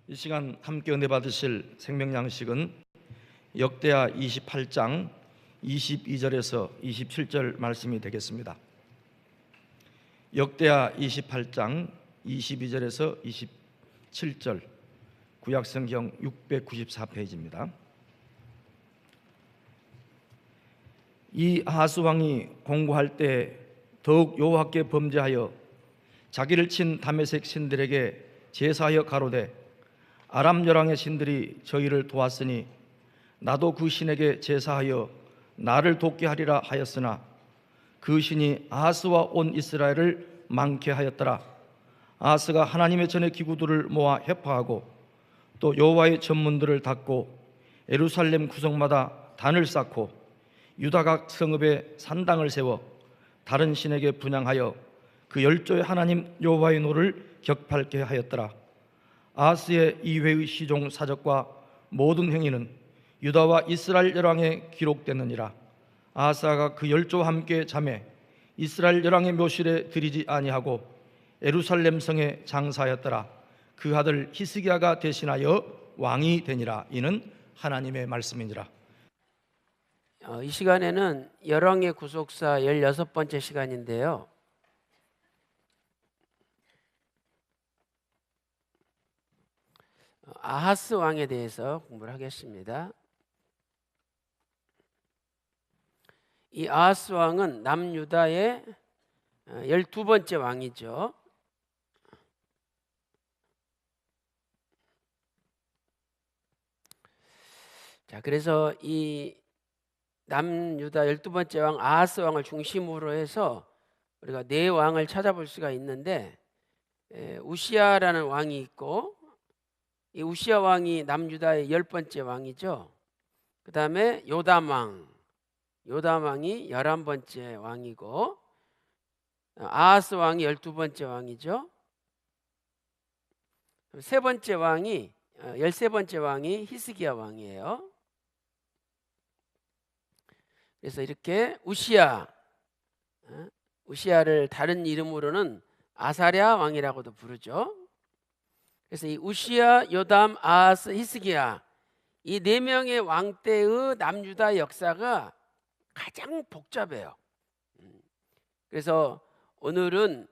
이 시간 함께 은혜 받으실 생명 양식은 역대하 28장 22절에서 27절 말씀이 되겠습니다. 역대하 28장 22절에서 27절, 구약성경 694페이지입니다. 이 아하스 왕이 공고할 때 더욱 여호와께 범죄하여 자기를 친 다메섹 신들에게 제사하여 가로되 아람 열왕의 신들이 저희를 도왔으니 나도 그 신에게 제사하여 나를 돕게 하리라 하였으나 그 신이 아하스와 온 이스라엘을 망케 하였더라. 아하스가 하나님의 전의 기구들을 모아 회파하고 또 여호와의 전문들을 닫고 예루살렘 구석마다 단을 쌓고 유다 각 성읍에 산당을 세워 다른 신에게 분향하여 그 열조의 하나님 여호와의 노를 격팔게 하였더라. 아하스의 이회의 시종 사적과 모든 행위는 유다와 이스라엘 열왕에 기록되느니라. 아하스가 그 열조와 함께 잠에 이스라엘 열왕의 묘실에 들이지 아니하고 예루살렘 성에 장사하였더라. 그 아들 히스기야가 대신하여 왕이 되니라. 이는 하나님의 말씀이니라. 이 시간에는 열왕의 구속사 16번째 시간인데요. 아하스 왕에 대해서 공부를 하겠습니다. 이 아하스 왕은 남유다의 12번째 왕이죠. 자, 그래서 이 남유다 12번째 왕 아하스 왕을 중심으로 해서 우리가 네 왕을 찾아볼 수가 있는데, 우시야라는 왕이 있고, 이 우시야 왕이 남유다의 10번째 왕이죠. 그 다음에 요담 왕이 11번째 왕이고, 아하스 왕이 12번째 왕이죠. 세 번째 왕이 13번째 왕이 히스기야 왕이에요. 그래서 이렇게 우시야를 다른 이름으로는 아사랴 왕이라고도 부르죠. 그래서 이 우시야, 요담, 아하스, 히스기야, 이 네 명의 왕 때의 남유다 역사가 가장 복잡해요. 그래서 오늘은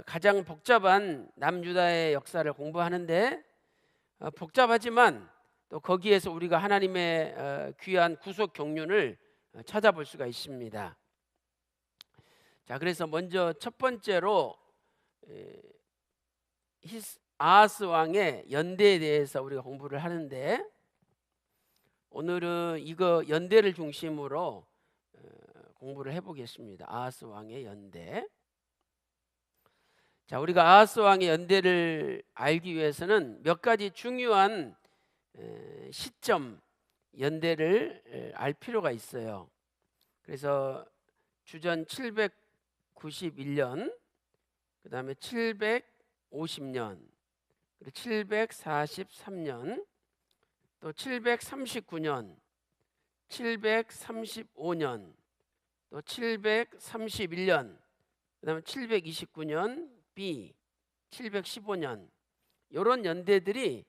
가장 복잡한 남유다의 역사를 공부하는데, 복잡하지만 또 거기에서 우리가 하나님의 귀한 구속 경륜을 찾아볼 수가 있습니다. 자, 그래서 먼저 첫 번째로 아하스 왕의 연대에 대해서 우리가 공부를 하는데, 오늘은 이거 연대를 중심으로 공부를 해보겠습니다. 아하스 왕의 연대. 자, 우리가 아하스 왕의 연대를 알기 위해서는 몇 가지 중요한 시점, 연대를 알 필요가 있어요. 그래서 주전 791년, 그 다음에 750년, 그리고 743년, 또 739년, 735년, 또 731년, 그 다음에 729년 B, 715년, 이런 연대들이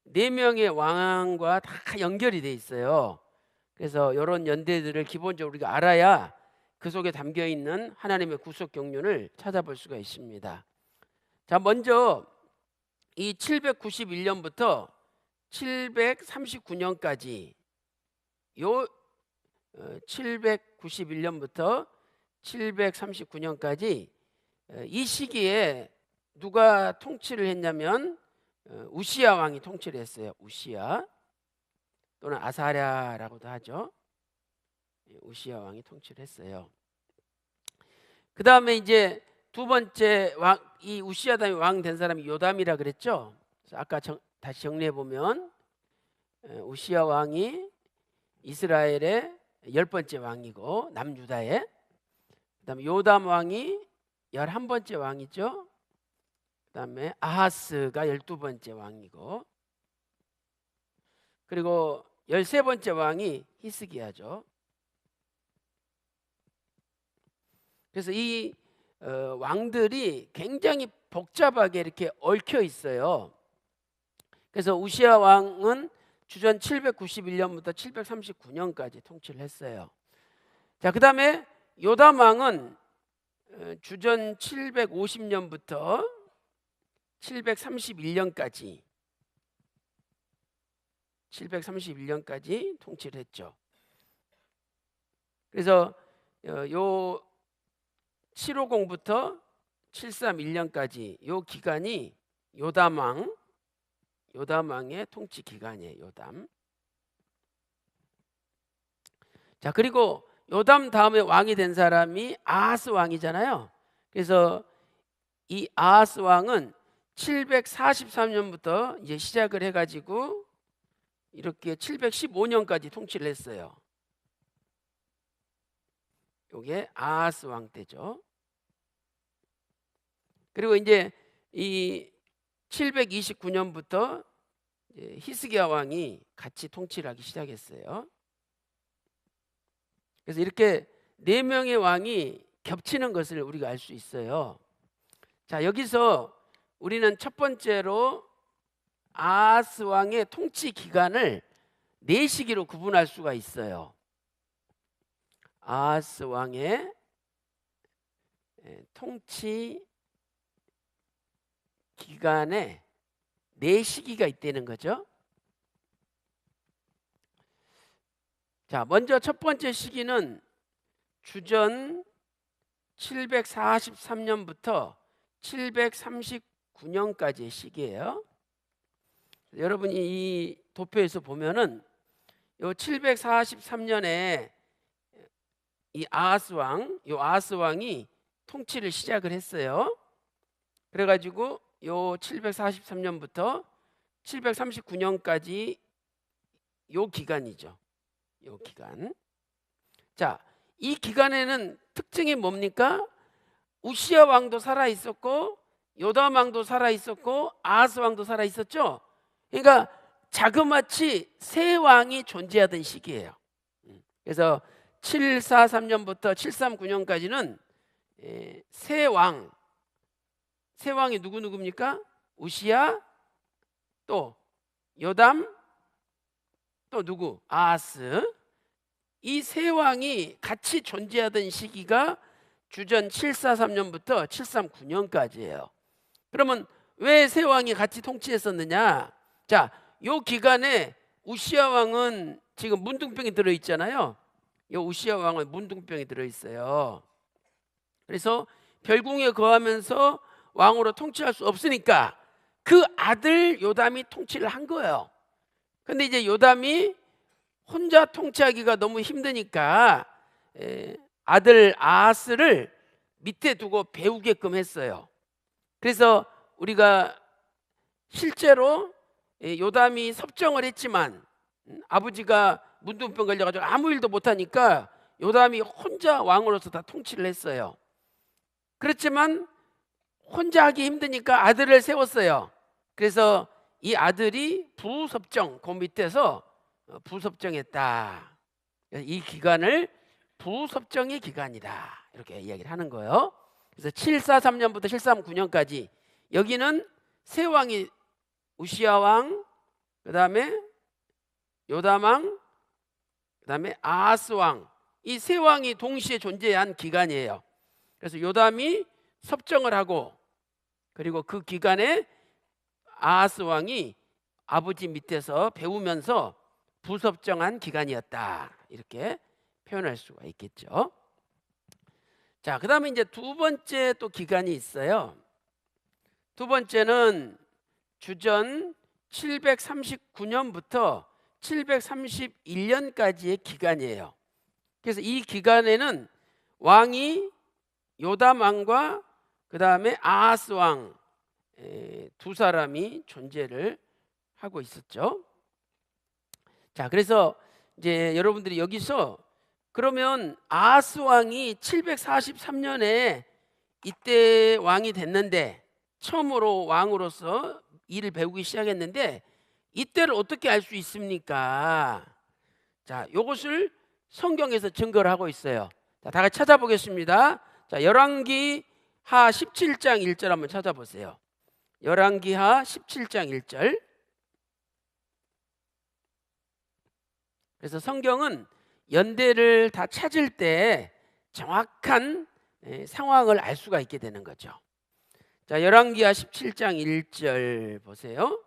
네 명의 왕과 다 연결이 돼 있어요. 그래서 이런 연대들을 기본적으로 우리가 알아야 그 속에 담겨 있는 하나님의 구속 경륜을 찾아볼 수가 있습니다. 자, 먼저 이 791년부터 739년까지, 요 791년부터 739년까지 이 시기에 누가 통치를 했냐면 우시야 왕이 통치를 했어요. 우시야, 또는 아사랴라고도 하죠. 우시야 왕이 통치를 했어요. 그 다음에 이제 두 번째 왕, 이 우시야 다음에 왕 된 사람이 요담이라 그랬죠. 그래서 아까 다시 정리해 보면 우시야 왕이 이스라엘의 10번째 왕이고 남유다의, 그 다음에 요담 왕이 11번째 왕이죠. 그 다음에 아하스가 12번째 왕이고, 그리고 13번째 왕이 히스기야죠. 그래서 이 왕들이 굉장히 복잡하게 이렇게 얽혀 있어요. 그래서 우시야 왕은 주전 791년부터 739년까지 통치를 했어요. 자, 그다음에 요담 왕은 주전 750년부터 731년까지 통치를 했죠. 그래서 요 750부터 731년까지 요 기간이 요담 왕의 통치 기간이에요. 요담. 자, 그리고 요담 다음에 왕이 된 사람이 아하스 왕이잖아요. 그래서 이 아하스 왕은 743년부터 이제 시작을 해가지고 이렇게 715년까지 통치를 했어요. 이게 아하스 왕 때죠. 그리고 이제 이 729년부터 히스기야 왕이 같이 통치를 하기 시작했어요. 그래서 이렇게 4명의 왕이 겹치는 것을 우리가 알 수 있어요. 자, 여기서 우리는 첫 번째로 아하스 왕의 통치 기간을 4시기로 구분할 수가 있어요. 아하스 왕의 통치 기간에 4시기가 있다는 거죠. 자, 먼저 첫 번째 시기는 주전 743년부터 739년까지의 시기예요. 여러분이 이 도표에서 보면은 요 743년에 이 아하스 왕이 통치를 시작을 했어요. 그래가지고 요 743년부터 739년까지 요 기간이죠. 요 기간. 자, 이 기간에는 특징이 뭡니까? 우시야 왕도 살아 있었고 요담 왕도 살아 있었고 아하스 왕도 살아 있었죠. 그러니까 자그마치 세 왕이 존재하던 시기예요. 그래서 743년부터 739년까지는 세 왕이 누구입니까? 우시야, 또 요담, 또 누구? 아하스. 이 세 왕이 같이 존재하던 시기가 주전 743년부터 739년까지예요. 그러면 왜 세 왕이 같이 통치했었느냐? 자, 요 기간에 우시야 왕은 지금 문둥병이 들어있잖아요. 요 우시야 왕은 문둥병이 들어있어요. 그래서 별궁에 거하면서 왕으로 통치할 수 없으니까 그 아들 요담이 통치를 한 거예요. 근데 이제 요담이 혼자 통치하기가 너무 힘드니까 아들 아하스를 밑에 두고 배우게끔 했어요. 그래서 우리가 실제로 요담이 섭정을 했지만 아버지가 문둥병 걸려가지고 아무 일도 못하니까 요담이 혼자 왕으로서 다 통치를 했어요. 그렇지만 혼자 하기 힘드니까 아들을 세웠어요. 그래서 이 아들이 부섭정, 그 밑에서 부섭정했다. 이 기간을 부섭정의 기간이다, 이렇게 이야기를 하는 거예요. 그래서 743년부터 739년까지 여기는 세 왕이 우시야 왕, 그 다음에 요담 왕, 그 다음에 아하스 왕, 이 세 왕이 동시에 존재한 기간이에요. 그래서 요담이 섭정을 하고 그리고 그 기간에 아하스 왕이 아버지 밑에서 배우면서 부섭정한 기간이었다, 이렇게 표현할 수가 있겠죠. 자, 그 다음에 이제 두 번째 또 기간이 있어요. 두 번째는 주전 739년부터 731년까지의 기간이에요. 그래서 이 기간에는 왕이 요담 왕과 그 다음에 아하스 왕 두 사람이 존재를 하고 있었죠. 자, 그래서 이제 여러분들이 여기서 그러면 아하스 왕이 743년에 이때 왕이 됐는데 처음으로 왕으로서 일을 배우기 시작했는데 이때를 어떻게 알 수 있습니까? 자, 이것을 성경에서 증거를 하고 있어요. 자, 다 같이 찾아보겠습니다. 자, 열왕기하 17장 1절 한번 찾아보세요. 열왕기하 17장 1절. 그래서 성경은 연대를 다 찾을 때 정확한 상황을 알 수가 있게 되는 거죠. 자, 열왕기하 17장 1절 보세요.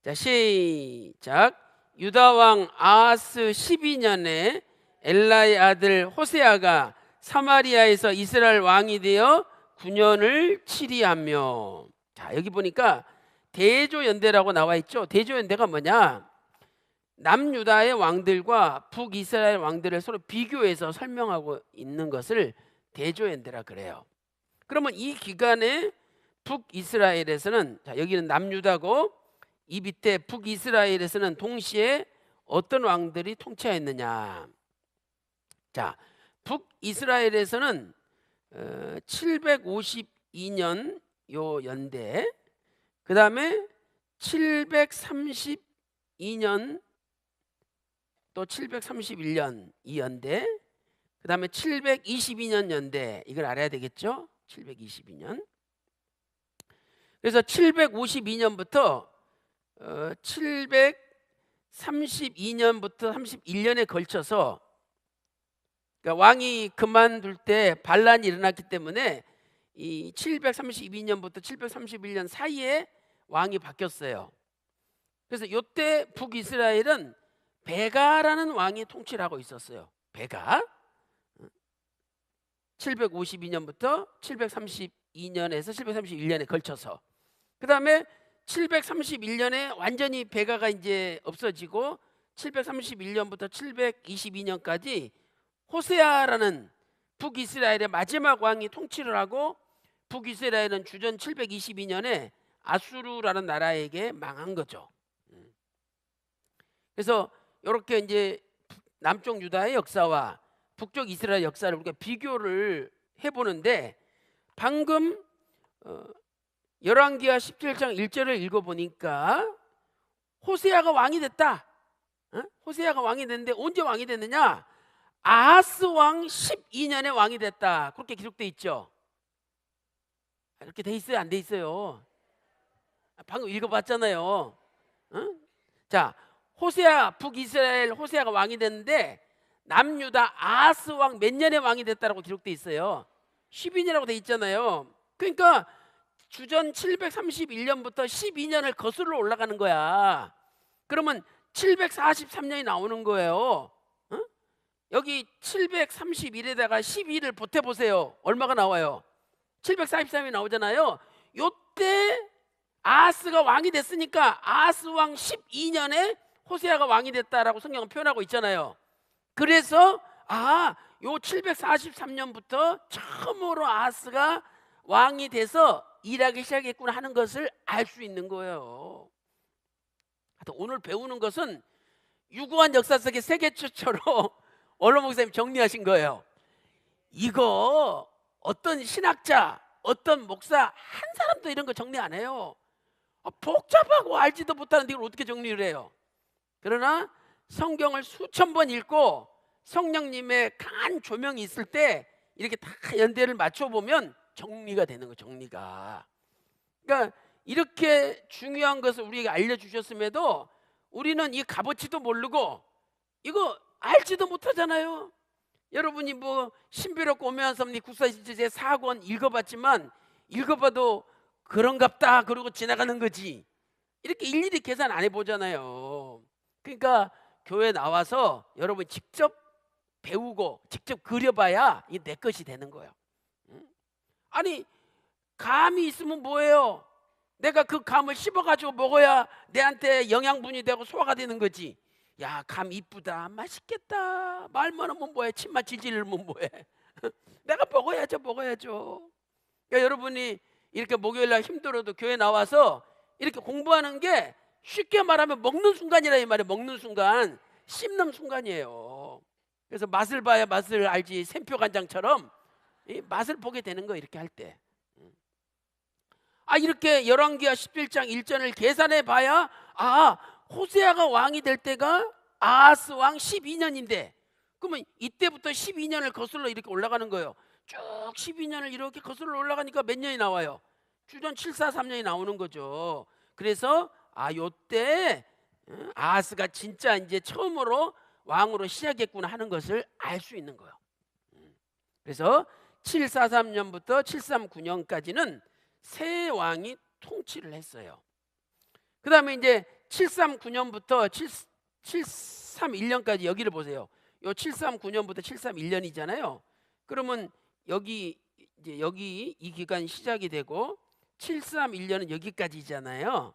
자, 시작. 유다 왕 아하스 12년에 엘라의 아들 호세아가 사마리아에서 이스라엘 왕이 되어 9년을 치리하며. 자, 여기 보니까 대조연대라고 나와 있죠. 대조연대가 뭐냐? 남유다의 왕들과 북이스라엘 왕들을 서로 비교해서 설명하고 있는 것을 대조연대라 그래요. 그러면 이 기간에 북이스라엘에서는, 자, 여기는 남유다고 이 밑에 북이스라엘에서는 동시에 어떤 왕들이 통치하였느냐? 자, 북이스라엘에서는 752년 요 연대, 그 다음에 732년 또 731년 이 연대, 그 다음에 722년 연대, 이걸 알아야 되겠죠? 722년. 그래서 752년부터 732년부터 31년에 걸쳐서, 그러니까 왕이 그만둘 때 반란이 일어났기 때문에 이 732년부터 731년 사이에 왕이 바뀌었어요. 그래서 이때 북이스라엘은 베가라는 왕이 통치를 하고 있었어요. 베가. 752년부터 732년에서 731년에 걸쳐서. 그 다음에 731년에 완전히 베가가 이제 없어지고 731년부터 722년까지 호세아라는 북이스라엘의 마지막 왕이 통치를 하고, 북이스라엘은 주전 722년에 아수르라는 나라에게 망한 거죠. 그래서 이렇게 이제 남쪽 유다의 역사와 북쪽 이스라엘 역사를 우리가 비교를 해보는데, 방금 열왕기하 17장 1절을 읽어보니까 호세아가 왕이 됐다. 호세아가 왕이 됐는데 언제 왕이 됐느냐? 아하스 왕 12년에 왕이 됐다. 그렇게 기록돼 있죠. 이렇게 돼 있어요? 안 돼 있어요? 방금 읽어봤잖아요. 자, 호세아, 북이스라엘 호세아가 왕이 됐는데 남유다 아하스 왕 몇 년에 왕이 됐다라고 기록돼 있어요. 12년이라고 돼 있잖아요. 그러니까 주전 731년부터 12년을 거슬러 올라가는 거야. 그러면 743년이 나오는 거예요. 여기 731에다가 12를 보태보세요. 얼마가 나와요? 743이 나오잖아요. 요때 아하스가 왕이 됐으니까 아하스 왕 12년에 호세아가 왕이 됐다라고 성경은 표현하고 있잖아요. 그래서 요 743년부터 처음으로 아하스가 왕이 돼서 일하기 시작했구나 하는 것을 알 수 있는 거예요. 오늘 배우는 것은 유구한 역사 속의 세계 최초로 언론 목사님 정리하신 거예요. 이거 어떤 신학자, 어떤 목사 한 사람도 이런 거 정리 안 해요. 복잡하고 알지도 못하는데 이걸 어떻게 정리를 해요? 그러나 성경을 수천 번 읽고 성령님의 강한 조명이 있을 때 이렇게 다 연대를 맞춰보면 정리가 되는 거예요. 정리가. 그러니까 이렇게 중요한 것을 우리에게 알려주셨음에도 우리는 이 값어치도 모르고 이거 알지도 못하잖아요. 여러분이 뭐 신비롭고 오묘한 섭리 국사시제 제4권 읽어봤지만 읽어봐도 그런갑다 그러고 지나가는 거지, 이렇게 일일이 계산 안 해보잖아요. 그러니까 교회 나와서 여러분 직접 배우고 직접 그려봐야 이게 내 것이 되는 거예요. 아니, 감이 있으면 뭐예요? 내가 그 감을 씹어가지고 먹어야 내한테 영양분이 되고 소화가 되는 거지. 야, 감 이쁘다, 맛있겠다, 말만 하면 뭐해, 침만 질질 흘리면 뭐해. 내가 먹어야죠. 그러니까 여러분이 이렇게 목요일날 힘들어도 교회 나와서 이렇게 공부하는 게 쉽게 말하면 먹는 순간이라 이 말이에요. 먹는 순간, 씹는 순간이에요. 그래서 맛을 봐야 맛을 알지, 샘표 간장처럼 이 맛을 보게 되는 거예요, 이렇게 할 때. 이렇게 열왕기하 11장 1절을 계산해 봐야 호세아가 왕이 될 때가 아하스 왕 12년인데, 그러면 이때부터 12년을 거슬러 이렇게 올라가는 거예요. 쭉 12년을 이렇게 거슬러 올라가니까 몇 년이 나와요? 주전 743년이 나오는 거죠. 그래서 요때 아하스가 진짜 이제 처음으로 왕으로 시작했구나 하는 것을 알 수 있는 거예요. 그래서 743년부터 739년까지는 세 왕이 통치를 했어요. 그 다음에 이제 739년부터 731년까지 여기를 보세요. 요 739년부터 731년이잖아요. 그러면 여기 이제 여기 이 기간이 시작이 되고 731년은 여기까지잖아요.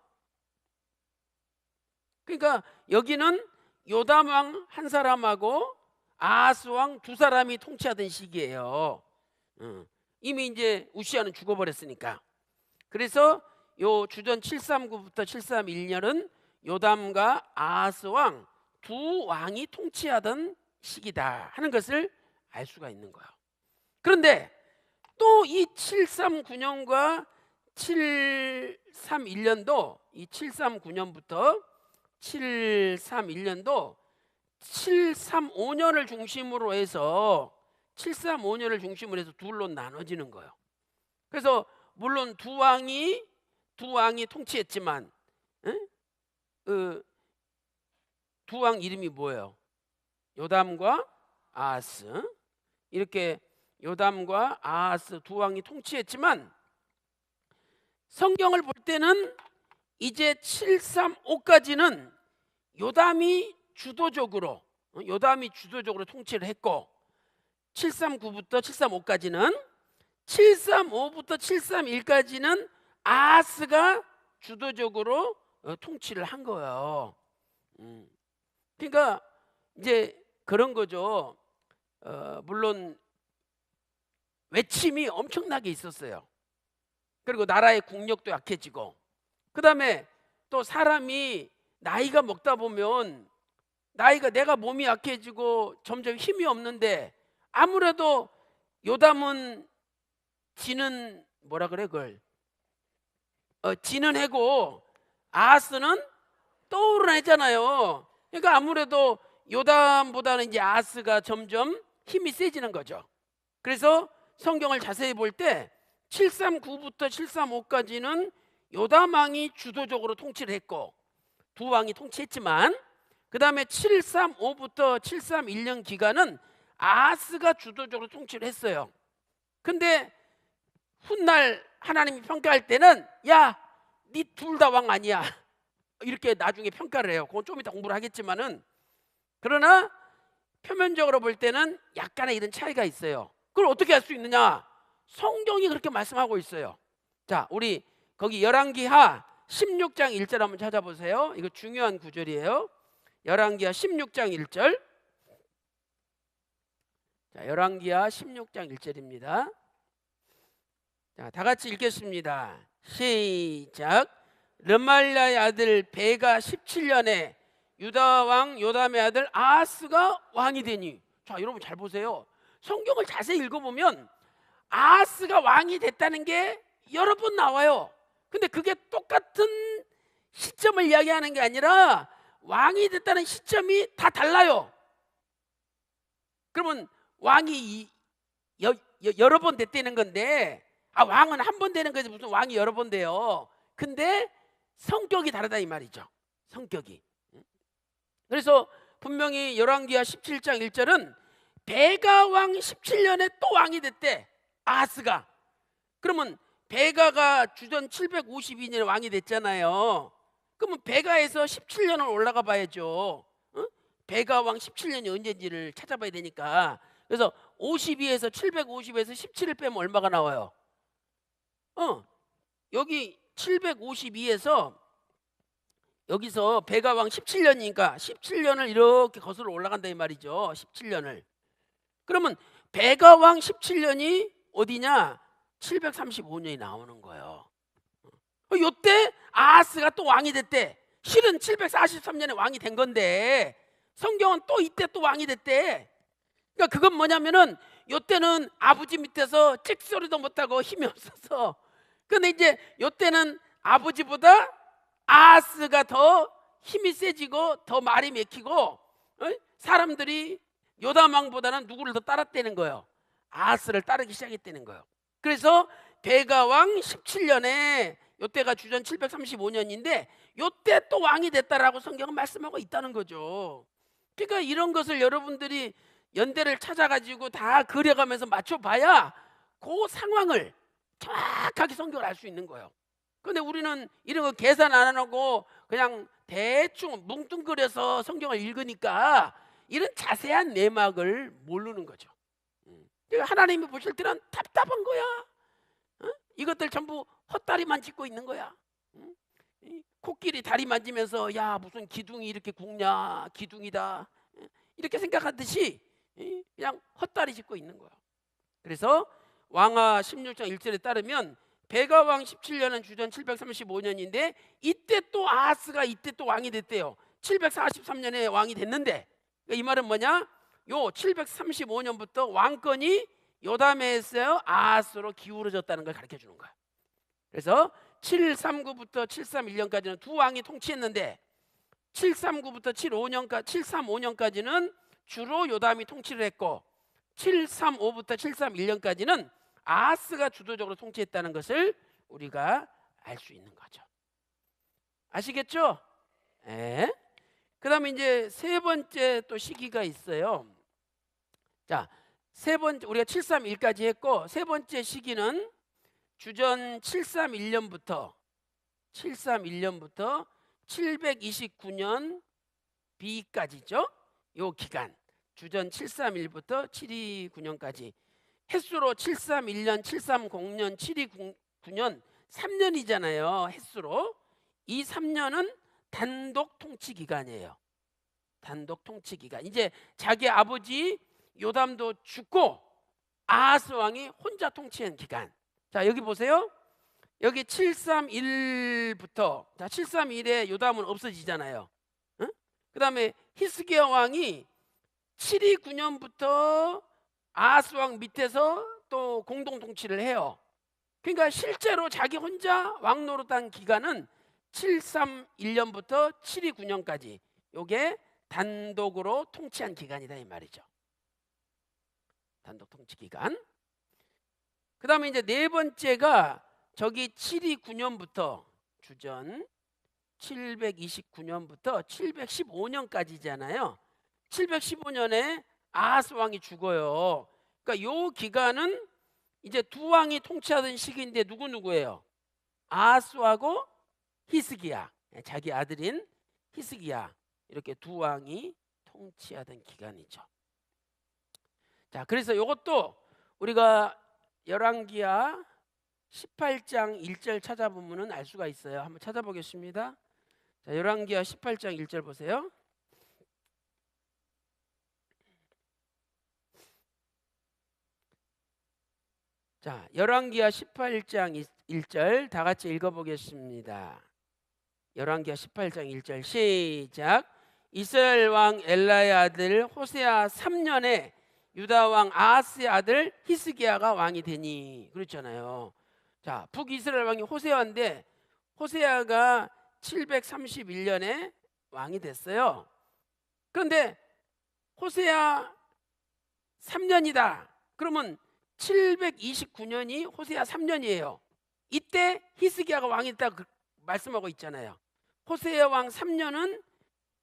그러니까 여기는 요담 왕 한 사람하고 아하스 왕 두 사람이 통치하던 시기예요. 이미 이제 우시아는 죽어버렸으니까. 그래서 요 주전 739부터 731년은 요담과 아하스 왕 두 왕이 통치하던 시기다 하는 것을 알 수가 있는 거예요. 그런데 또 이 739년과 731년도 이 739년부터 731년도 735년을 중심으로 해서 735년을 중심으로 해서 둘로 나눠지는 거예요. 그래서 물론 두 왕이 통치했지만 두 왕 이름이 뭐예요? 요담과 아하스. 이렇게 요담과 아하스 두 왕이 통치했지만 성경을 볼 때는 이제 735까지는 요담이 주도적으로 통치를 했고 739부터 735까지는 735부터 731까지는 아하스가 주도적으로 통치를 한 거예요. 그러니까 이제 그런 거죠. 물론 외침이 엄청나게 있었어요. 그리고 나라의 국력도 약해지고, 그 다음에 또 사람이 나이가 먹다 보면 내가 몸이 약해지고 점점 힘이 없는데 아무래도 요담은 지는 뭐라 그래 그걸 지는 해고 아하스는 떠오르잖아요. 그러니까 아무래도 요담보다는 이제 아하스가 점점 힘이 세지는 거죠. 그래서 성경을 자세히 볼 때 739부터 735까지는 요담 왕이 주도적으로 통치를 했고 두 왕이 통치했지만, 그 다음에 735부터 731년 기간은 아하스가 주도적으로 통치를 했어요. 근데 훗날 하나님이 평가할 때는 야, 니 둘 다 왕 아니야, 이렇게 나중에 평가를 해요. 그건 좀 이따 공부를 하겠지만은, 그러나 표면적으로 볼 때는 약간의 이런 차이가 있어요. 그걸 어떻게 알 수 있느냐? 성경이 그렇게 말씀하고 있어요. 자, 우리 거기 열왕기하 16장 1절 한번 찾아보세요. 이거 중요한 구절이에요. 열왕기하 16장 1절. 자, 열왕기하 16장 1절입니다. 자, 다 같이 읽겠습니다. 시작. 르말랴의 아들 베가 17년에 유다 왕 요담의 아들 아하스가 왕이 되니. 자, 여러분 잘 보세요. 성경을 자세히 읽어보면 아하스가 왕이 됐다는 게 여러 번 나와요. 근데 그게 똑같은 시점을 이야기하는 게 아니라 왕이 됐다는 시점이 다 달라요. 그러면 왕이 여러 번 됐다는 건데, 왕은 한 번 되는 거지 무슨 왕이 여러 번 돼요. 근데 성격이 다르다 이 말이죠. 성격이. 그래서 분명히 열왕기하 17장 1절은 베가 왕 17년에 또 왕이 됐대, 아하스가. 그러면 베가가 주전 752년에 왕이 됐잖아요. 그러면 베가에서 17년을 올라가 봐야죠. 베가 왕 17년이 언제인지를 찾아봐야 되니까. 그래서 52에서 750에서 17을 빼면 얼마가 나와요? 여기 752에서 여기서 베가 왕 17년이니까 17년을 이렇게 거슬러 올라간다 이 말이죠. 17년을. 그러면 베가 왕 17년이 어디냐? 735년이 나오는 거예요. 이때 아하스가 또 왕이 됐대. 실은 743년에 왕이 된 건데 성경은 또 이때 또 왕이 됐대. 그러니까 그건 뭐냐면은 이때는 아버지 밑에서 찍소리도 못하고 힘이 없어서, 근데 이제 이때는 아버지보다 아하스가 더 힘이 세지고 더 말이 맥히고 사람들이 요담 왕보다는 누구를 더 따랐다는 거예요? 아하스를 따르기 시작했다는 거예요. 그래서 베가 왕 17년에 요때가 주전 735년인데 요때 또 왕이 됐다라고 성경은 말씀하고 있다는 거죠. 그러니까 이런 것을 여러분들이 연대를 찾아가지고 다 그려가면서 맞춰봐야 그 상황을 정확하게 성경을 알 수 있는 거예요. 근데 우리는 이런 거 계산 안 하고 그냥 대충 뭉뚱그려서 성경을 읽으니까 이런 자세한 내막을 모르는 거죠. 그러니까 하나님이 보실 때는 답답한 거야. 이것들 전부 헛다리만 짚고 있는 거야. 코끼리 다리 만지면서 야 무슨 기둥이 이렇게 굵냐, 기둥이다, 이렇게 생각하듯이 그냥 헛다리 짚고 있는 거야. 그래서 왕하 16장 1절에 따르면 베가왕 17년은 주전 735년인데 이때 또 아하스가 이때 또 왕이 됐대요. 743년에 왕이 됐는데, 그러니까 이 말은 뭐냐? 요 735년부터 왕권이 요담에서 아하스로 기울어졌다는 걸 가르쳐 주는 거야. 그래서 739부터 731년까지는 두 왕이 통치했는데 739부터 735년까지는 주로 요담이 통치를 했고 735부터 731년까지는 아하스가 주도적으로 통치했다는 것을 우리가 알 수 있는 거죠. 아시겠죠? 네. 그다음에 이제 세 번째 또 시기가 있어요. 자, 세 번째 우리가 731까지 했고 세 번째 시기는 주전 731년부터 729년 B까지죠. 요 기간 주전 731부터 729년까지 햇수로 731년, 730년, 729년 3년이잖아요. 햇수로 이 3년은 단독 통치 기간이에요. 단독 통치 기간. 이제 자기 아버지 요담도 죽고 아하스 왕이 혼자 통치한 기간. 자, 여기 보세요. 여기 731부터 자 731에 요담은 없어지잖아요. 그다음에 히스기야 왕이 729년부터 아하스 왕 밑에서 또 공동 통치를 해요. 그러니까 실제로 자기 혼자 왕 노릇한 기간은 731년부터 729년까지 요게 단독으로 통치한 기간이다 이 말이죠. 단독 통치 기간. 그다음에 이제 네 번째가 저기 729년부터 주전 729년부터 715년까지잖아요. 715년에 아하스 왕이 죽어요. 그러니까 요 기간은 이제 두 왕이 통치하던 시기인데 누구예요? 아하스하고 히스기야, 자기 아들인 히스기야, 이렇게 두 왕이 통치하던 기간이죠. 자, 그래서 이것도 우리가 열왕기하 18장 1절 찾아보면 알 수가 있어요. 한번 찾아보겠습니다. 자, 열왕기하 18장 1절 보세요. 자, 열왕기하 18장 1절 다 같이 읽어보겠습니다. 열왕기하 18장 1절 시작. 이스라엘 왕 엘라의 아들 호세아 3년에 유다 왕 아하스의 아들 히스기야가 왕이 되니, 그렇잖아요. 자, 북이스라엘 왕이 호세아인데 호세아가 731년에 왕이 됐어요. 그런데 호세아 3년이다. 그러면 729년이 호세아 3년이에요. 이때 히스기야가 왕이 됐다고 말씀하고 있잖아요. 호세아 왕 3년은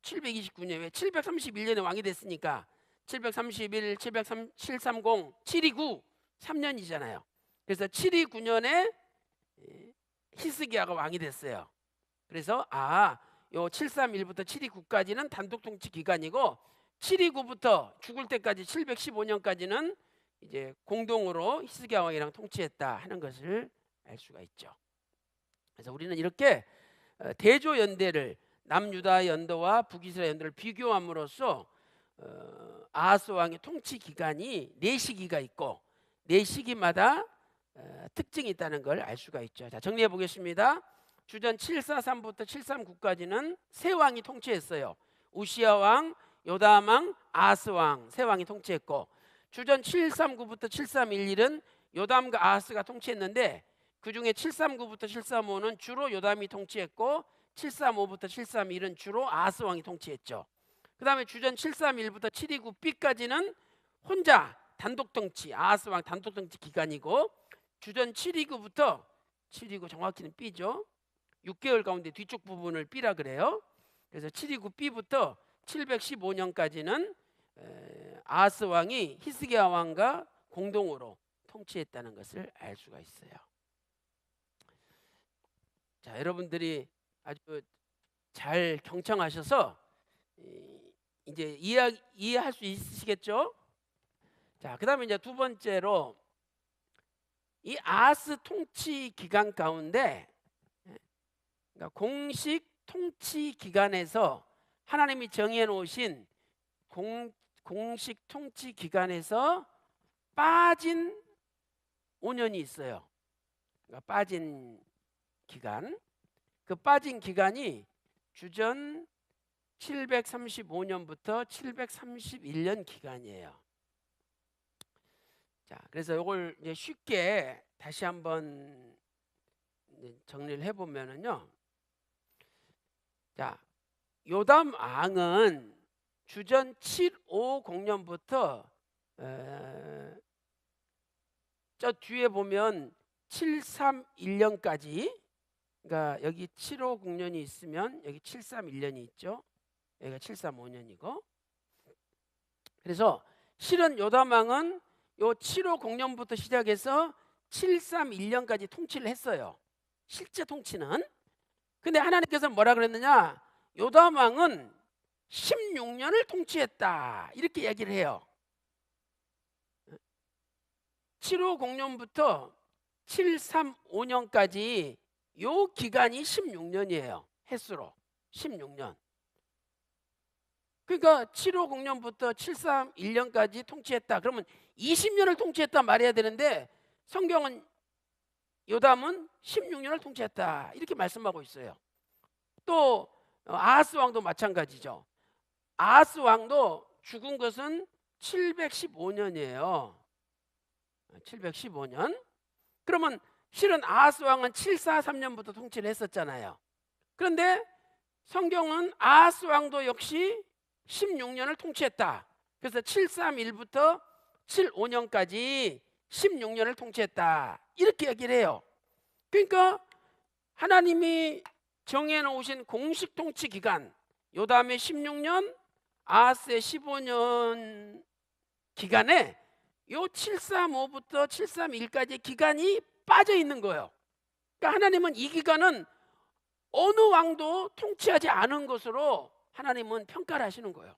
729년, 왜 731년에 왕이 됐으니까 731, 730, 729, 3년이잖아요. 그래서 729년에 히스기야가 왕이 됐어요. 그래서 요 731부터 729까지는 단독 통치 기간이고 729부터 죽을 때까지 715년까지는 이제 공동으로 히스기야 왕이랑 통치했다 하는 것을 알 수가 있죠. 그래서 우리는 이렇게 대조 연대를 남유다 연도와 북이스라엘 연도를 비교함으로써 아하스 왕의 통치 기간이 4시기가 있고 4시기마다 특징이 있다는 걸 알 수가 있죠. 자, 정리해 보겠습니다. 주전 743부터 739까지는 세 왕이 통치했어요. 우시야 왕, 요담 왕, 아하스 왕 세 왕이 통치했고, 주전 739부터 731은 요담과 아하스가 통치했는데 그 중에 739부터 735는 주로 요담이 통치했고 735부터 731은 주로 아하스 왕이 통치했죠. 그 다음에 주전 731부터 729B까지는 혼자 단독 통치, 아하스 왕 단독 통치 기간이고, 주전 729부터 7이고 정확히는 B죠. 6개월 가운데 뒤쪽 부분을 B라 그래요. 그래서 7이고 B부터 715년까지는 아하스 왕이 히스기야 왕과 공동으로 통치했다는 것을 알 수가 있어요. 자, 여러분들이 아주 잘 경청하셔서 이제 이해할 수 있으시겠죠? 자, 그다음에 이제 두 번째로 이 아하스 통치 기간 가운데, 그러니까 공식 통치 기간에서 하나님이 정해 놓으신 공식 통치 기간에서 빠진 5년이 있어요. 그러니까 빠진 기간, 그 빠진 기간이 주전 735년부터 731년 기간이에요. 자, 그래서 이걸 이제 쉽게 다시 한번 정리를 해보면은요. 자, 요담 왕은 주전 750년부터 저 뒤에 보면 731년까지, 그러니까 여기 750년이 있으면 여기 731년이 있죠. 여기가 735년이고. 그래서 실은 요담 왕은 요 750년부터 시작해서 731년까지 통치를 했어요. 실제 통치는. 근데 하나님께서 뭐라 그랬느냐? 요담 왕은 16년을 통치했다. 이렇게 얘기를 해요. 750년부터 735년까지 요 기간이 16년이에요. 횟수로 16년. 그러니까 750년부터 731년까지 통치했다. 그러면 20년을 통치했다 말해야 되는데 성경은 요담은 16년을 통치했다. 이렇게 말씀하고 있어요. 또 아하스 왕도 마찬가지죠. 아하스 왕도 죽은 것은 715년이에요. 715년. 그러면 실은 아하스 왕은 743년부터 통치를 했었잖아요. 그런데 성경은 아하스 왕도 역시 16년을 통치했다. 그래서 731부터 75년까지 16년을 통치했다. 이렇게 얘기를 해요. 그러니까 하나님이 정해놓으신 공식 통치 기간, 요담의 16년, 아하스의 15년 기간에 요 735부터 731까지 기간이 빠져 있는 거예요. 그러니까 하나님은 이 기간은 어느 왕도 통치하지 않은 것으로 하나님은 평가를 하시는 거예요.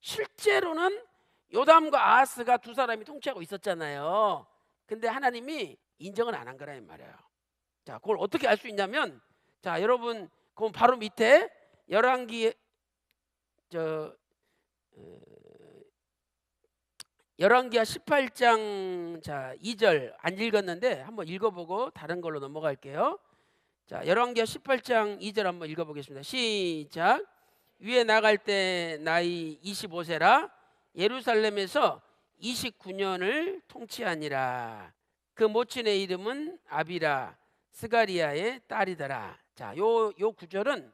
실제로는 요담과 아하스가 두 사람이 통치하고 있었잖아요. 근데 하나님이 인정을 안 한 거라 이 말이에요. 자, 그걸 어떻게 알 수 있냐면, 자, 여러분 그 바로 밑에 열왕기하 18장 자 2절 안 읽었는데 한번 읽어보고 다른 걸로 넘어갈게요. 자, 열왕기하 18장 2절 한번 읽어보겠습니다. 시작. 위에 나갈 때 나이 25세라 예루살렘에서 29년을 통치하니라. 그 모친의 이름은 아비라 스가리아의 딸이더라. 자, 요 구절은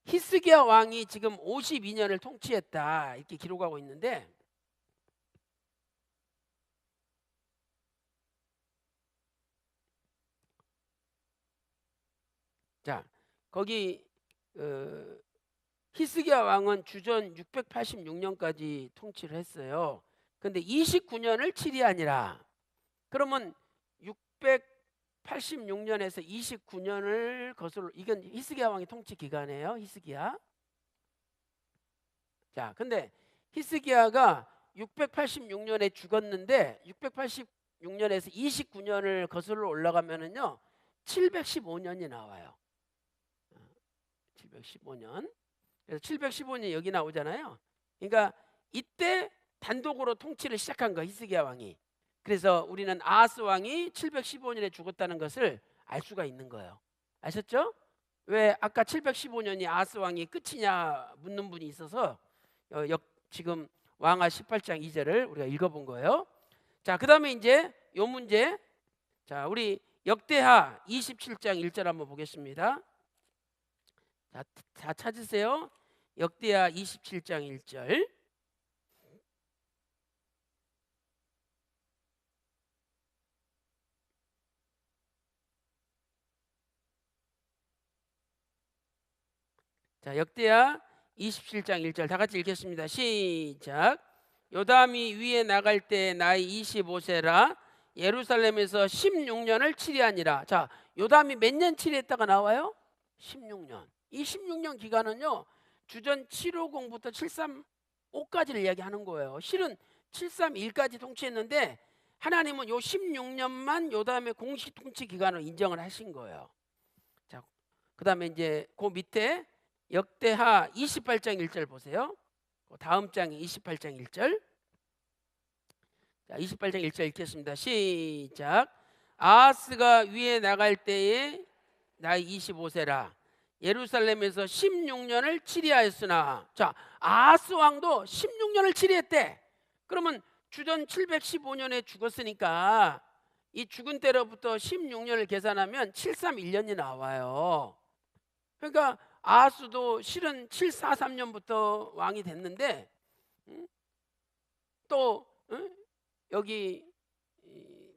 히스기야 왕이 지금 52년을 통치했다 이렇게 기록하고 있는데, 자, 거기 히스기야 왕은 주전 686년까지 통치를 했어요. 근데 29년을 7이 아니라, 그러면 686년에서 29년을 거슬러, 이건 히스기야 왕의 통치 기간이에요. 히스기야. 자, 근데 히스기야가 686년에 죽었는데 686년에서 29년을 거슬러 올라가면은요 715년이 나와요. 715년. 그래서 715년이 여기 나오잖아요. 그러니까 이때 단독으로 통치를 시작한 거 히스기야 왕이. 그래서 우리는 아하스 왕이 715년에 죽었다는 것을 알 수가 있는 거예요. 아셨죠? 왜 아까 715년이 아하스 왕이 끝이냐 묻는 분이 있어서 지금 왕하 18장 2절을 우리가 읽어본 거예요. 자, 그 다음에 이제 요 문제, 자, 우리 역대하 27장 1절 한번 보겠습니다. 자, 찾으세요. 역대하 27장 1절. 자, 역대하 27장 1절 다 같이 읽겠습니다. 시작. 요담이 위에 나갈 때 나이 25세라 예루살렘에서 16년을 치리하니라. 자, 요담이 몇 년 치리했다가 나와요? 16년. 이 16년 기간은요, 주전 750부터 735까지를 이야기하는 거예요. 실은 731까지 통치했는데 하나님은 요 16년만 요담의 공식 통치 기간을 인정을 하신 거예요. 자, 그다음에 이제 그 밑에 역대하 28장 1절 보세요. 다음 장이 28장 1절. 자, 28장 1절 읽겠습니다. 시작. 아하스가 위에 나갈 때에 나이 25세라 예루살렘에서 16년을 치리하였으나. 자, 아하스 왕도 16년을 치리했대. 그러면 주전 715년에 죽었으니까 이 죽은 때로부터 16년을 계산하면 731년이 나와요. 그러니까 아하스도 실은 743년부터 왕이 됐는데 또 여기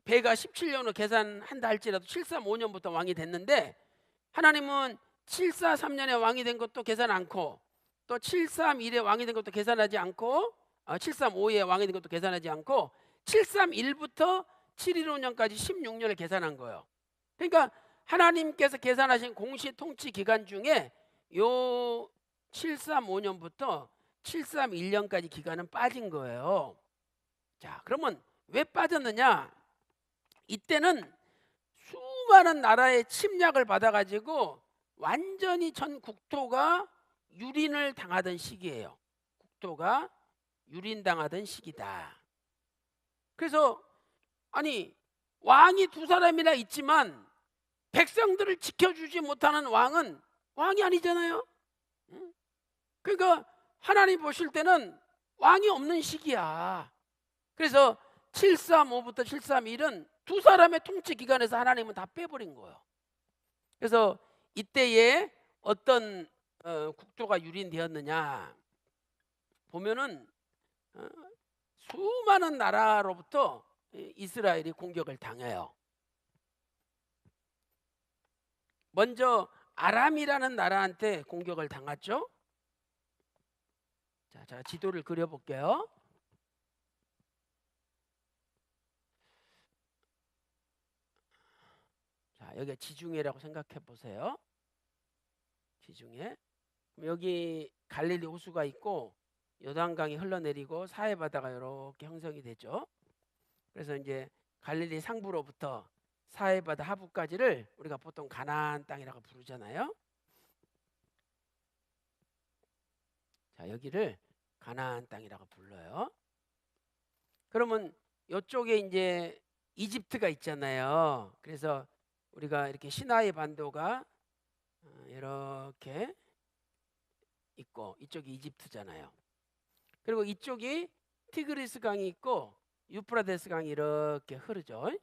배가 17년으로 계산한다 할지라도 735년부터 왕이 됐는데 하나님은 743년에 왕이 된 것도 계산 않고 또 731에 왕이 된 것도 계산하지 않고 735에 왕이 된 것도 계산하지 않고 731부터 715년까지 16년을 계산한 거예요. 그러니까 하나님께서 계산하신 공식 통치 기간 중에 요 735년부터 731년까지 기간은 빠진 거예요. 자, 그러면 왜 빠졌느냐? 이때는 수많은 나라의 침략을 받아가지고 완전히 전 국토가 유린을 당하던 시기예요. 국토가 유린당하던 시기다. 그래서 아니 왕이 두 사람이나 있지만 백성들을 지켜주지 못하는 왕은 왕이 아니잖아요. 그러니까 하나님 보실 때는 왕이 없는 시기야. 그래서 735부터 731은 두 사람의 통치 기간에서 하나님은 다 빼버린 거예요. 그래서 이때에 어떤 국토가 유린되었느냐 보면은 수많은 나라로부터 이스라엘이 공격을 당해요. 먼저 아람이라는 나라한테 공격을 당했죠. 자, 제가 지도를 그려볼게요. 자, 여기가 지중해라고 생각해 보세요. 지중해. 여기 갈릴리 호수가 있고 요단강이 흘러내리고 사해 바다가 이렇게 형성이 되죠. 그래서 이제 갈릴리 상부로부터 사해 바다 하부까지를 우리가 보통 가나안 땅이라고 부르잖아요. 자, 여기를 가나안 땅이라고 불러요. 그러면 이쪽에 이제 이집트가 있잖아요. 그래서 우리가 이렇게 시나이 반도가 이렇게 있고 이쪽이 이집트잖아요. 그리고 이쪽이 티그리스 강이 있고 유프라데스 강이 이렇게 흐르죠.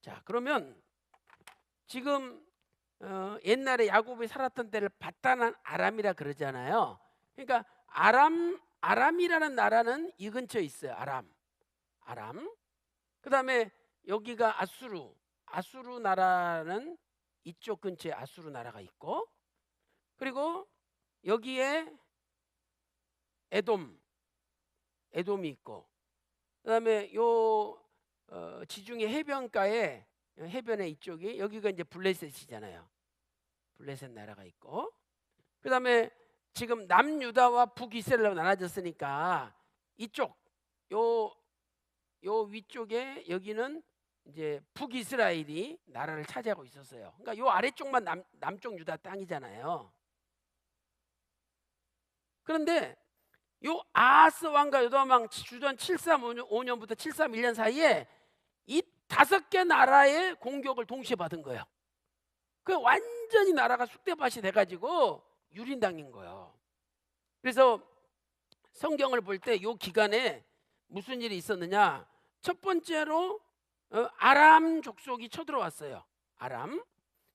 자, 그러면 지금 옛날에 야곱이 살았던 때를 바다난 아람이라 그러잖아요. 그러니까 아람이라는 나라는 이 근처에 있어요. 아람. 그다음에 여기가 아수르 나라는 이쪽 근처에 아수르 나라가 있고, 그리고 여기에 에돔이 있고, 그다음에 요 지중해 해변가에 해변의 이쪽이 여기가 이제 블레셋이잖아요. 블레셋 나라가 있고, 그다음에 지금 남유다와 북이스라엘로 나눠졌으니까 이쪽 요 위쪽에 여기는 이제 북이스라엘이 나라를 차지하고 있었어요. 그러니까 요 아래쪽만 남쪽 유다 땅이잖아요. 그런데 요 아하스 왕과 요담 왕 주전 735년부터 731년 사이에 이 5개 나라의 공격을 동시에 받은 거예요. 그 완전히 나라가 쑥대밭이 돼가지고 유린당인 거예요. 그래서 성경을 볼 때 요 기간에 무슨 일이 있었느냐? 첫 번째로 아람 족속이 쳐들어왔어요. 아람.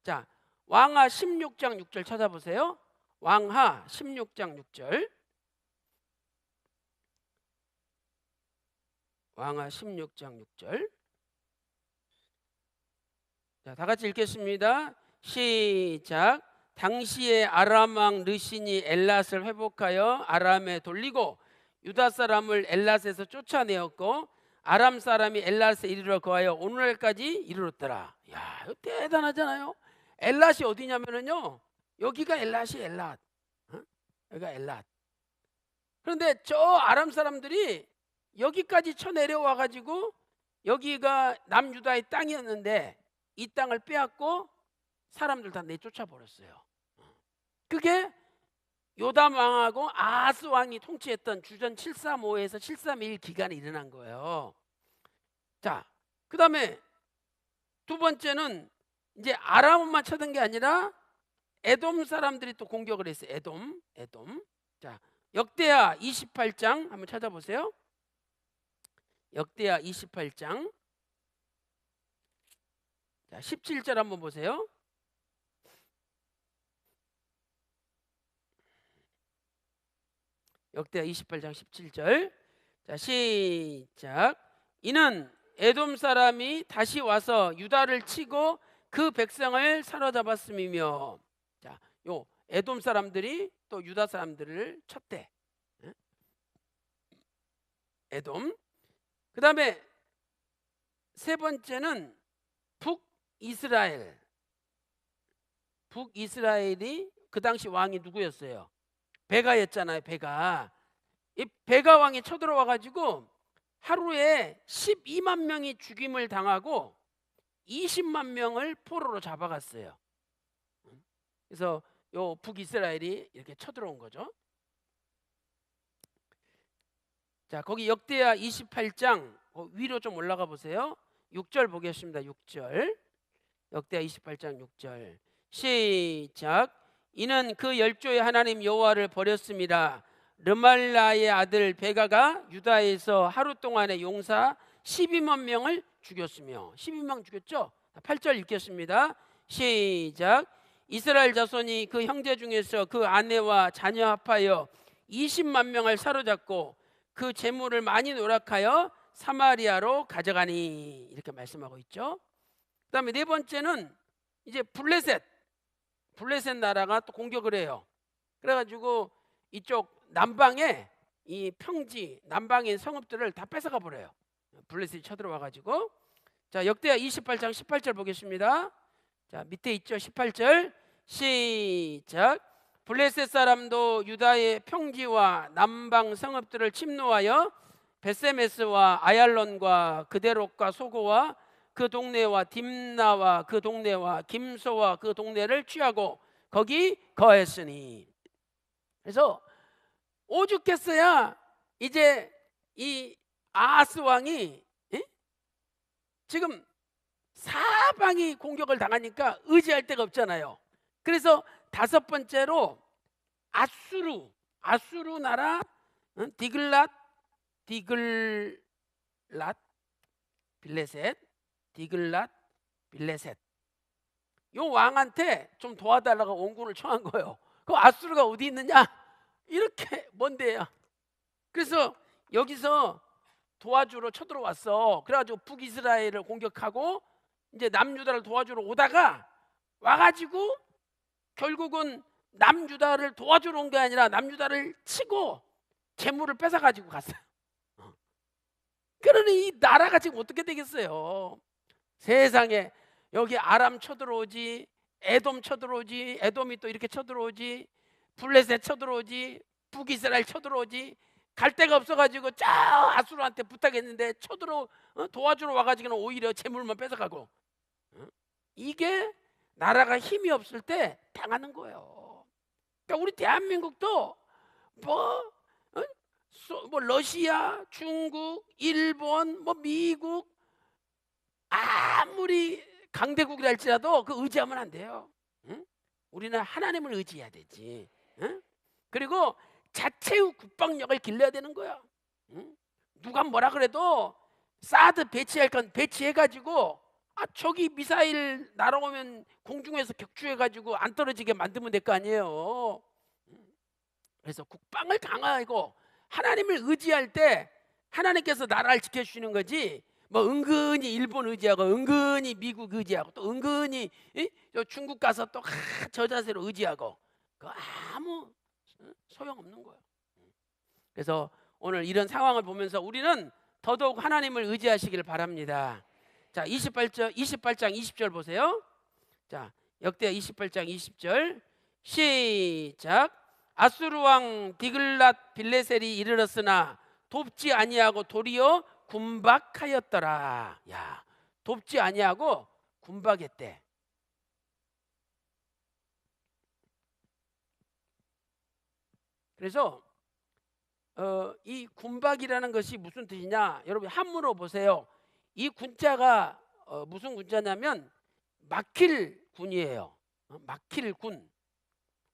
자, 왕하 16장 6절 찾아보세요. 왕하 16장 6절. 왕하 16장 6절. 자, 다 같이 읽겠습니다. 시작. 당시에 아람 왕 르신이 엘랏을 회복하여 아람에 돌리고 유다 사람을 엘랏에서 쫓아내었고 아람 사람이 엘랏에 이르러 거하여 오늘날까지 이르렀더라. 야, 이거 대단하잖아요. 엘랏이 어디냐면은요, 여기가 엘랏이 엘랏, 여기가 엘랏. 그런데 저 아람 사람들이 여기까지 쳐내려와 가지고 여기가 남유다의 땅이었는데 이 땅을 빼앗고 사람들 다 내쫓아 버렸어요. 그게 요담 왕하고 아하스 왕이 통치했던 주전 735에서 731 기간에 일어난 거예요. 자, 그 다음에 두 번째는 이제 아람만 쳐든 게 아니라 에돔 사람들이 또 공격을 했어요. 에돔. 자, 역대하 28장 한번 찾아보세요. 역대하 28장. 자, 17절 한번 보세요. 역대하 28장 17절. 자, 시작. 이는 에돔 사람이 다시 와서 유다를 치고 그 백성을 사로잡았음이며. 자, 요 에돔 사람들이 또 유다 사람들을 쳤대. 에돔. 그 다음에 세 번째는 북이스라엘. 북이스라엘이 그 당시 왕이 누구였어요? 베가였잖아요. 베가. 이 베가 왕이 쳐들어와 가지고 하루에 12만 명이 죽임을 당하고 20만 명을 포로로 잡아갔어요. 그래서 요 북이스라엘이 이렇게 쳐들어온 거죠. 자, 거기 역대하 28장 위로 좀 올라가 보세요. 6절 보겠습니다. 6절. 역대하 28장 6절. 시작. 이는 그 열조의 하나님 여호와를 버렸습니다. 르말라의 아들 베가가 유다에서 하루 동안의 용사 12만 명을 죽였으며. 12만 죽였죠? 8절 읽겠습니다. 시작. 이스라엘 자손이 그 형제 중에서 그 아내와 자녀 합하여 20만 명을 사로잡고 그 재물을 많이 노력하여 사마리아로 가져가니. 이렇게 말씀하고 있죠. 그 다음에 네 번째는 이제 블레셋 나라가 또 공격을 해요. 그래가지고 이쪽 남방에 이 평지 남방의 성읍들을 다 뺏어가 버려요. 블레셋이 쳐들어와 가지고. 자, 역대하 28장 18절 보겠습니다. 자, 밑에 있죠. 18절 시작. 블레셋 사람도 유다의 평지와 남방 성읍들을 침노하여 베세메스와 아얄론과 그데롯과 소고와 그 동네와 딥나와 그 동네와 김소와 그 동네를 취하고 거기 거했으니. 그래서 오죽했어야 이제 이 아하스 왕이 지금 사방이 공격을 당하니까 의지할 데가 없잖아요. 그래서 다섯 번째로 아수르 나라 디글랏 빌레셋 요 왕한테 좀 도와달라고 원군을 청한 거예요. 그 아수르가 어디 있느냐? 이렇게 먼데요. 그래서 여기서 도와주러 쳐들어왔어. 그래가지고 북이스라엘을 공격하고 이제 남유다를 도와주러 오다가 와가지고 결국은 남유다를 도와주러 온 게 아니라 남유다를 치고 재물을 뺏어가지고 갔어요. 그러니 이 나라가 지금 어떻게 되겠어요? 세상에 여기 아람 쳐들어오지, 에돔 쳐들어오지, 에돔이 또 이렇게 쳐들어오지, 블레셋 쳐들어오지, 북이스라엘 쳐들어오지. 갈 데가 없어가지고 저 아수르한테 부탁했는데 도와주러 와가지고는 오히려 재물만 뺏어가고. 이게 나라가 힘이 없을 때 당하는 거예요. 그러니까 우리 대한민국도 뭐 러시아, 중국, 일본, 뭐 미국 아무리 강대국이라 할지라도 그 의지하면 안 돼요. 우리는 하나님을 의지해야 되지. 그리고 자체의 국방력을 길러야 되는 거야. 누가 뭐라 그래도 사드 배치할 건 배치해가지고 저기 미사일 날아오면 공중에서 격추해가지고 안 떨어지게 만들면 될 거 아니에요. 그래서 국방을 강화하고 하나님을 의지할 때 하나님께서 나라를 지켜주시는 거지. 뭐 은근히 일본 의지하고 은근히 미국 의지하고 또 은근히 저 중국 가서 또 저 자세로 의지하고 그 아무 소용없는 거예요. 그래서 오늘 이런 상황을 보면서 우리는 더더욱 하나님을 의지하시길 바랍니다. 자, 28장 20절 보세요. 자, 역대하 28장 20절 시작. 아수르 왕 디글랏 빌레셀이 이르렀으나 돕지 아니하고 도리어 군박하였더라. 야, 돕지 아니하고 군박했대. 그래서 이 군박이라는 것이 무슨 뜻이냐? 여러분 한문으로 보세요. 이 군자가 무슨 군자냐면 막힐 군이에요.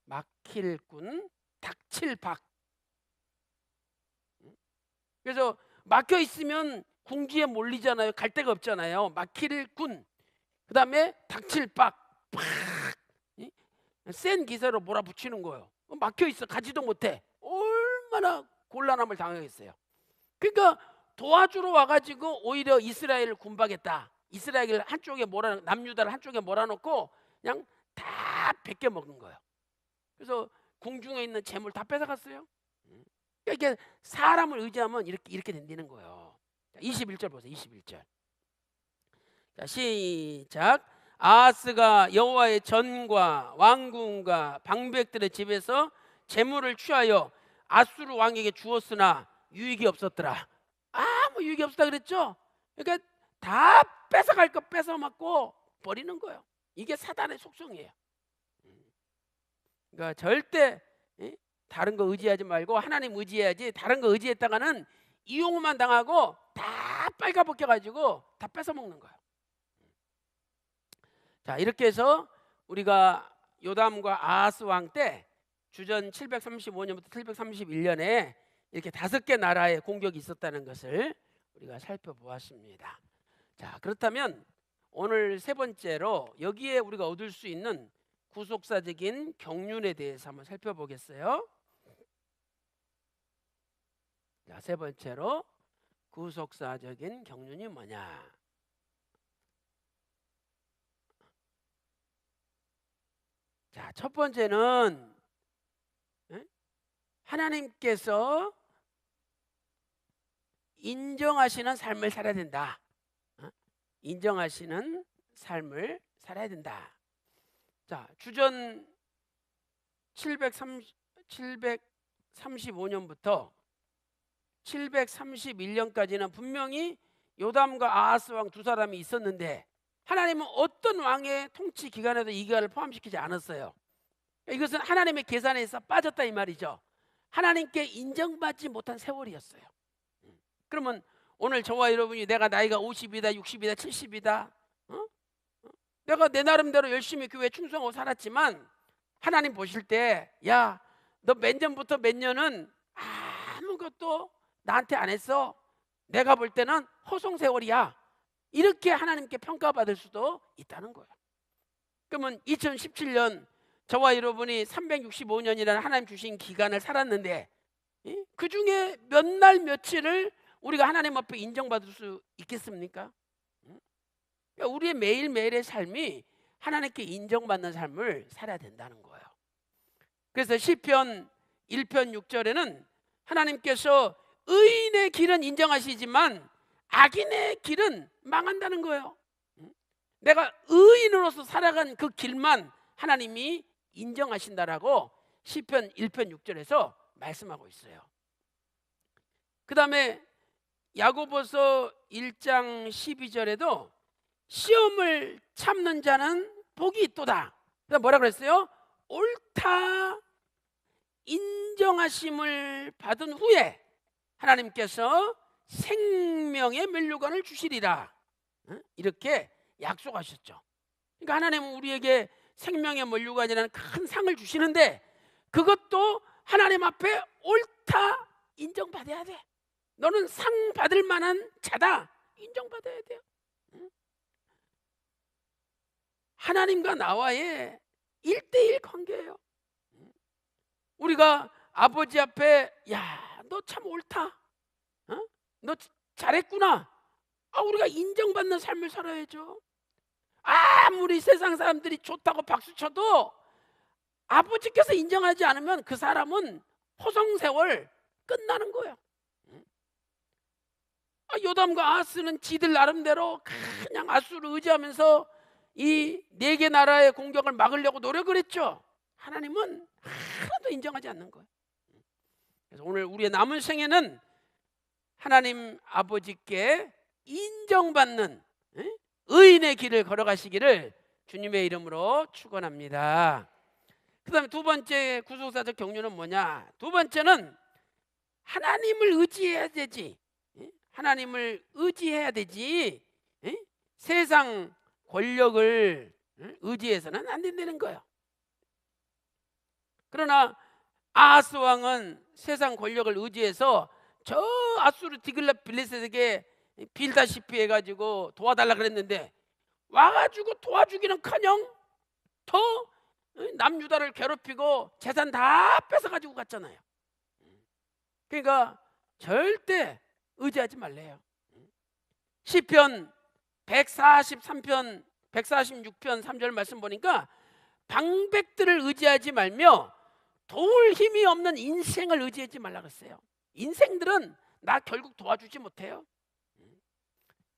막힐 군, 닥칠 박. 그래서 막혀 있으면 궁지에 몰리잖아요. 갈 데가 없잖아요. 막힐 군. 그다음에 닥칠 박. 센 기세로 몰아붙이는 거예요. 막혀 있어 가지도 못해. 얼마나 곤란함을 당하겠어요. 그러니까 도와주러 와가지고 오히려 이스라엘을 군박했다. 이스라엘 한쪽에 남유다를 한쪽에 몰아놓고 그냥 다 베껴 먹는 거예요. 그래서 궁중에 있는 재물 다 뺏어갔어요. 그러니까 이게 사람을 의지하면 이렇게 된다는 거예요. 21절 보세요. 21절. 자, 시작. 아하스가 여호와의 전과 왕궁과 방백들의 집에서 재물을 취하여 아수르 왕에게 주었으나 유익이 없었더라. 아무 유익이 없었다 그랬죠. 그러니까 다 뺏어갈 거 뺏어먹고 버리는 거예요. 이게 사단의 속성이에요. 그러니까 절대 다른 거 의지하지 말고 하나님 의지해야지. 다른 거 의지했다가는 이용만 당하고 다 빨가벗겨 가지고 다 뺏어먹는 거예요. 자, 이렇게 해서 우리가 요담과 아하스 왕 때 주전 735년부터 731년에 이렇게 5개 나라의 공격이 있었다는 것을 우리가 살펴보았습니다. 자, 그렇다면 오늘 세 번째로 여기에 우리가 얻을 수 있는 구속사적인 경륜에 대해서 한번 살펴보겠어요. 자, 세 번째로 구속사적인 경륜이 뭐냐? 자, 첫 번째는 하나님께서 인정하시는 삶을 살아야 된다. 인정하시는 삶을 살아야 된다. 자, 주전 735년부터 731년까지는 분명히 요담과 아하스 왕 두 사람이 있었는데 하나님은 어떤 왕의 통치 기간에도 이 기간을 포함시키지 않았어요. 이것은 하나님의 계산에서 빠졌다 이 말이죠. 하나님께 인정받지 못한 세월이었어요. 그러면 오늘 저와 여러분이 내가 나이가 50이다 60이다 70이다 내가 내 나름대로 열심히 교회에 충성하고 살았지만 하나님 보실 때 야, 너 몇 년부터 몇 년은 아무것도 나한테 안 했어. 내가 볼 때는 허송세월이야. 이렇게 하나님께 평가받을 수도 있다는 거예요. 그러면 2017년 저와 여러분이 365년이라는 하나님 주신 기간을 살았는데 그 중에 몇 날 며칠을 우리가 하나님 앞에 인정받을 수 있겠습니까? 그러니까 우리의 매일매일의 삶이 하나님께 인정받는 삶을 살아야 된다는 거예요. 그래서 시편 1편 6절에는 하나님께서 의인의 길은 인정하시지만 악인의 길은 망한다는 거예요. 내가 의인으로서 살아간 그 길만 하나님이 인정하신다라고 시편 1편 6절에서 말씀하고 있어요. 그 다음에 야고보서 1장 12절에도 시험을 참는 자는 복이 있도다. 그다음 뭐라 그랬어요? 옳다 인정하심을 받은 후에 하나님께서 생명의 면류관을 주시리라. 이렇게 약속하셨죠. 그러니까 하나님은 우리에게 생명의 면류관이라는 큰 상을 주시는데 그것도 하나님 앞에 옳다 인정받아야 돼. 너는 상 받을 만한 자다 인정받아야 돼요. 하나님과 나와의 1대1 관계예요. 우리가 아버지 앞에 야, 너 참 옳다. 너 잘했구나. 우리가 인정받는 삶을 살아야죠. 아무리 세상 사람들이 좋다고 박수쳐도 아버지께서 인정하지 않으면 그 사람은 포성세월 끝나는 거예요. 요담과 아하스는 지들 나름대로 그냥 아수를 의지하면서 이 4개 나라의 공격을 막으려고 노력을 했죠. 하나님은 하나도 인정하지 않는 거예요. 그래서 오늘 우리의 남은 생애는 하나님 아버지께 인정받는 의인의 길을 걸어가시기를 주님의 이름으로 축원합니다. 그 다음에 두 번째 구속사적 경륜은 뭐냐? 두 번째는 하나님을 의지해야 되지. 하나님을 의지해야 되지. 세상 권력을 의지해서는 안 된다는 거예요. 그러나 아하스 왕은 세상 권력을 의지해서 저 아수르 디글랏 빌레셋에게 빌다시피 해가지고 도와달라 그랬는데 와가지고 도와주기는커녕 더 남유다를 괴롭히고 재산 다 뺏어가지고 갔잖아요. 그러니까 절대 의지하지 말래요. 시편 143편 146편 3절 말씀 보니까 방백들을 의지하지 말며 도울 힘이 없는 인생을 의지하지 말라 그랬어요. 인생들은 나 결국 도와주지 못해요.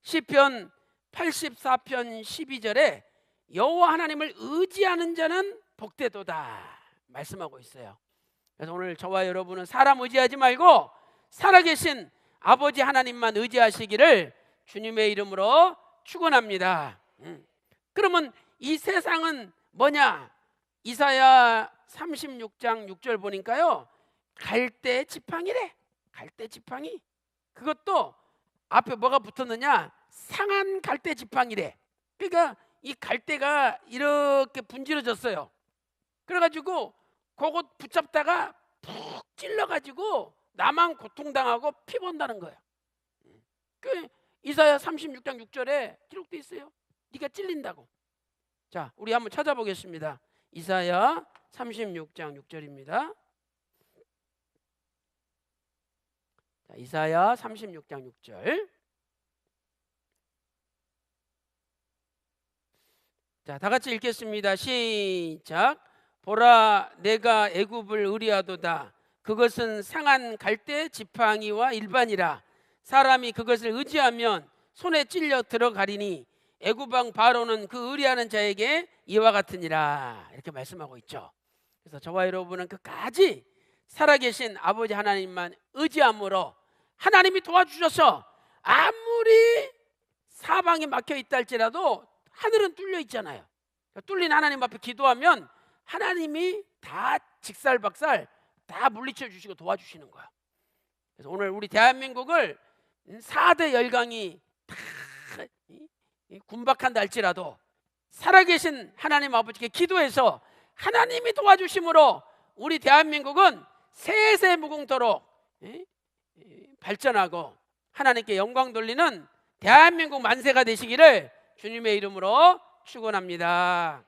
시편 84편 12절에 여호와 하나님을 의지하는 자는 복되도다 말씀하고 있어요. 그래서 오늘 저와 여러분은 사람 의지하지 말고 살아계신 아버지 하나님만 의지하시기를 주님의 이름으로 축원합니다. 그러면 이 세상은 뭐냐? 이사야 36장 6절 보니까요, 갈대 지팡이래. 갈대 지팡이. 그것도 앞에 뭐가 붙었느냐? 상한 갈대 지팡이래. 그러니까 이 갈대가 이렇게 분질러졌어요. 그래가지고 그거 붙잡다가 푹 찔러가지고 나만 고통당하고 피 본다는 거예요. 그 이사야 36장 6절에 기록돼 있어요. 네가 찔린다고. 자, 우리 한번 찾아보겠습니다. 이사야 36장 6절입니다. 자, 이사야 36장 6절. 자, 다 같이 읽겠습니다. 시작. 보라, 내가 애굽을 의리하도다. 그것은 상한 갈대 지팡이와 일반이라. 사람이 그것을 의지하면 손에 찔려 들어가리니 애굽 왕 바로는 그 의리하는 자에게 이와 같으니라. 이렇게 말씀하고 있죠. 그래서 저와 여러분은 끝까지 살아계신 아버지 하나님만 의지함으로 하나님이 도와주셔서 아무리 사방이 막혀 있다 할지라도 하늘은 뚫려 있잖아요. 뚫린 하나님 앞에 기도하면 하나님이 다 직살박살 다 물리쳐 주시고 도와주시는 거야. 그래서 오늘 우리 대한민국을 4대 열강이 다 군박한다 할지라도 살아계신 하나님 아버지께 기도해서 하나님이 도와주심으로 우리 대한민국은 세세 무궁토록 발전하고 하나님께 영광 돌리는 대한민국 만세가 되시기를 주님의 이름으로 축원합니다.